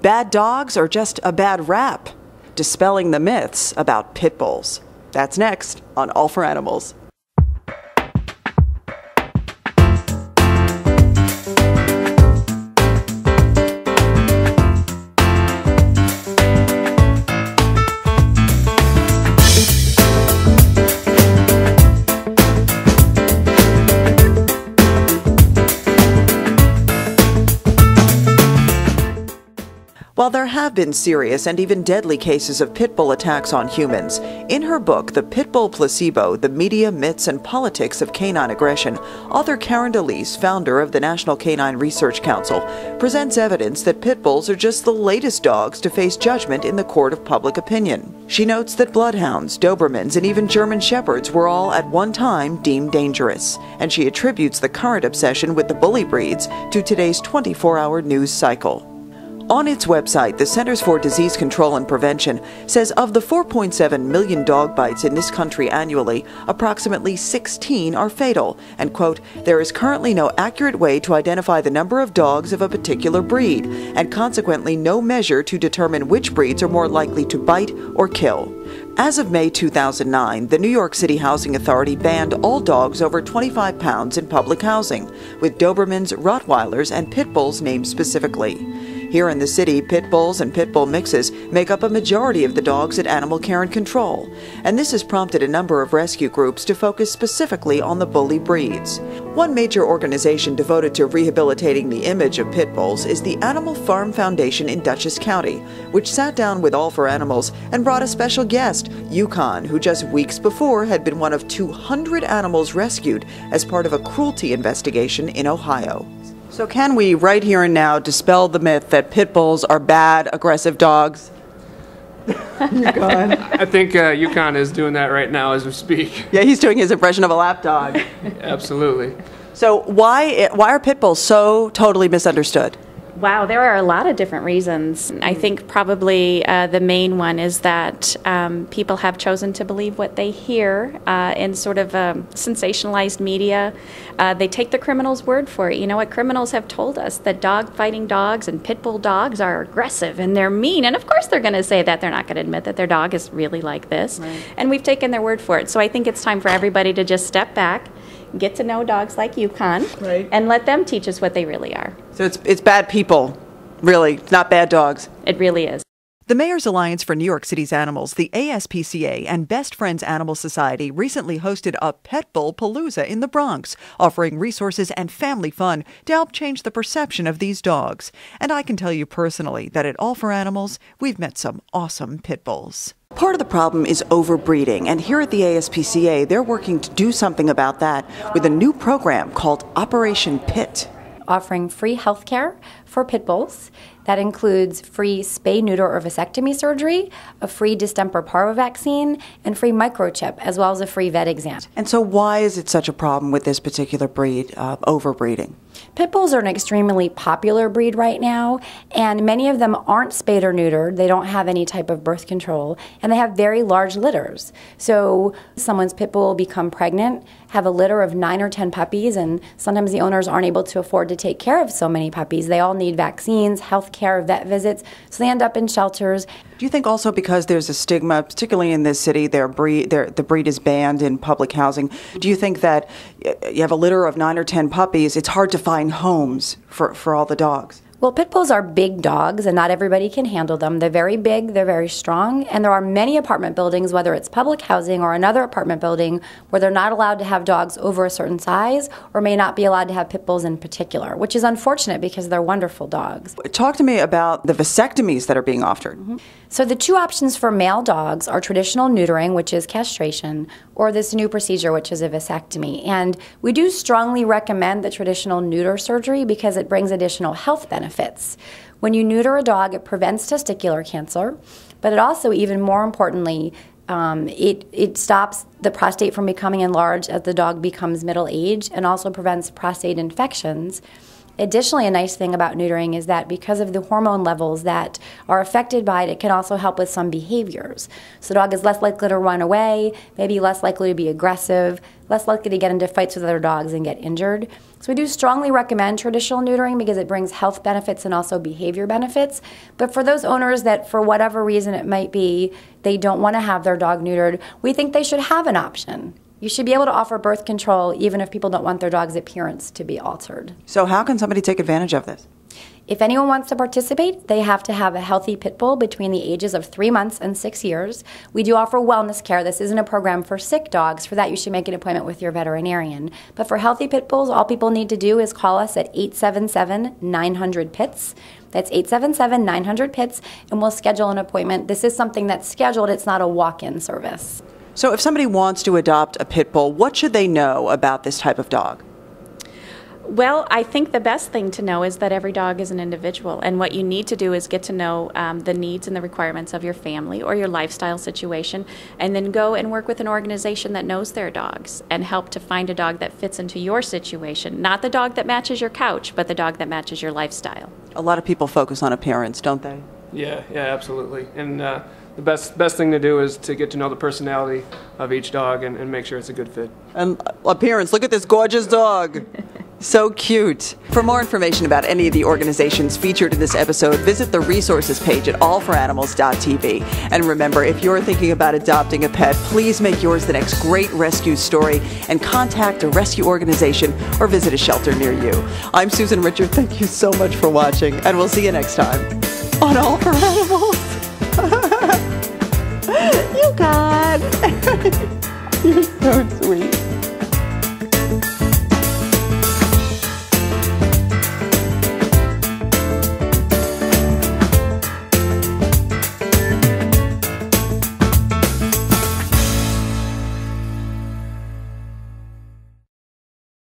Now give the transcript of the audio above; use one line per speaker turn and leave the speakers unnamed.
Bad dogs or just a bad rap? Dispelling the myths about pit bulls. That's next on All for Animals. While there have been serious and even deadly cases of pit bull attacks on humans, in her book, The Pit Bull Placebo, The Media, Myths, and Politics of Canine Aggression, author Karen DeLise, founder of the National Canine Research Council, presents evidence that pit bulls are just the latest dogs to face judgment in the court of public opinion. She notes that bloodhounds, Dobermans, and even German Shepherds were all at one time deemed dangerous, and she attributes the current obsession with the bully breeds to today's 24-hour news cycle. On its website, the Centers for Disease Control and Prevention says of the 4.7 million dog bites in this country annually, approximately 16 are fatal, and, quote, there is currently no accurate way to identify the number of dogs of a particular breed, and consequently no measure to determine which breeds are more likely to bite or kill. As of May 2009, the New York City Housing Authority banned all dogs over 25 pounds in public housing, with Dobermans, Rottweilers, and Pit Bulls named specifically. Here in the city, pit bulls and pit bull mixes make up a majority of the dogs at Animal Care and Control, and this has prompted a number of rescue groups to focus specifically on the bully breeds. One major organization devoted to rehabilitating the image of pit bulls is the Animal Farm Foundation in Dutchess County, which sat down with All for Animals and brought a special guest, Yukon, who just weeks before had been one of 200 animals rescued as part of a cruelty investigation in Ohio. So can we, right here and now, dispel the myth that pit bulls are bad, aggressive dogs? Yukon.
I think Yukon is doing that right now as we speak.
Yeah, he's doing his impression of a lap dog.
Absolutely.
So why are pit bulls so totally misunderstood?
Wow, there are a lot of different reasons. I think probably the main one is that people have chosen to believe what they hear in sort of sensationalized media. They take the criminal's word for it. You know what? Criminals have told us that dog-fighting dogs and pit bull dogs are aggressive and they're mean. And of course they're going to say that. They're not going to admit that their dog is really like this. Right. And we've taken their word for it. So I think it's time for everybody to just step back, get to know dogs like Yukon, right, and let them teach us what they really are.
So it's bad people, really, not bad dogs.
It really is.
The Mayor's Alliance for New York City's Animals, the ASPCA, and Best Friends Animal Society recently hosted a Pet Bull Palooza in the Bronx, offering resources and family fun to help change the perception of these dogs. And I can tell you personally that at All for Animals, we've met some awesome pit bulls. Part of the problem is overbreeding, and here at the ASPCA, they're working to do something about that with a new program called Operation Pit.
Offering free health care for pit bulls. That includes free spay, neuter, or vasectomy surgery, a free distemper parvo vaccine, and free microchip, as well as a free vet exam.
And so why is it such a problem with this particular breed, overbreeding?
Pit bulls are an extremely popular breed right now, and many of them aren't spayed or neutered. They don't have any type of birth control, and they have very large litters. So someone's pit bull will become pregnant, have a litter of 9 or 10 puppies, and sometimes the owners aren't able to afford to take care of so many puppies. They all need vaccines, health care, vet visits, so they end up in shelters.
Do you think also because there's a stigma, particularly in this city, the breed is banned in public housing, do you think that you have a litter of 9 or 10 puppies, it's hard to find homes for all the dogs?
Well, pit bulls are big dogs, and not everybody can handle them. They're very big, they're very strong, and there are many apartment buildings, whether it's public housing or another apartment building, where they're not allowed to have dogs over a certain size or may not be allowed to have pit bulls in particular, which is unfortunate because they're wonderful dogs.
Talk to me about the vasectomies that are being offered.
Mm-hmm. So the two options for male dogs are traditional neutering, which is castration, or this new procedure, which is a vasectomy. And we do strongly recommend the traditional neuter surgery because it brings additional health benefits. When you neuter a dog, it prevents testicular cancer, but it also, even more importantly, it stops the prostate from becoming enlarged as the dog becomes middle-aged and also prevents prostate infections. Additionally, a nice thing about neutering is that because of the hormone levels that are affected by it, it can also help with some behaviors. So the dog is less likely to run away, maybe less likely to be aggressive, less likely to get into fights with other dogs and get injured. So we do strongly recommend traditional neutering because it brings health benefits and also behavior benefits. But for those owners that for whatever reason it might be, they don't want to have their dog neutered, we think they should have an option. You should be able to offer birth control even if people don't want their dog's appearance to be altered.
So how can somebody take advantage of this?
If anyone wants to participate, they have to have a healthy pit bull between the ages of 3 months and 6 years. We do offer wellness care. This isn't a program for sick dogs. For that, you should make an appointment with your veterinarian. But for healthy pit bulls, all people need to do is call us at 877-900-PITS. That's 877-900-PITS, and we'll schedule an appointment. This is something that's scheduled. It's not a walk-in service.
So if somebody wants to adopt a pit bull, what should they know about this type of dog?
Well, I think the best thing to know is that every dog is an individual, and what you need to do is get to know the needs and the requirements of your family or your lifestyle situation, and then go and work with an organization that knows their dogs and help to find a dog that fits into your situation. Not the dog that matches your couch, but the dog that matches your lifestyle.
A lot of people focus on appearance, don't they?
Yeah, absolutely. And the best thing to do is to get to know the personality of each dog and make sure it's a good fit.
And appearance, look at this gorgeous dog. So cute. For more information about any of the organizations featured in this episode, visit the resources page at allforanimals.tv. And remember, if you're thinking about adopting a pet, please make yours the next great rescue story and contact a rescue organization or visit a shelter near you. I'm Susan Richard. Thank you so much for watching, and we'll see you next time on All for Animals. Yukon! You're so sweet.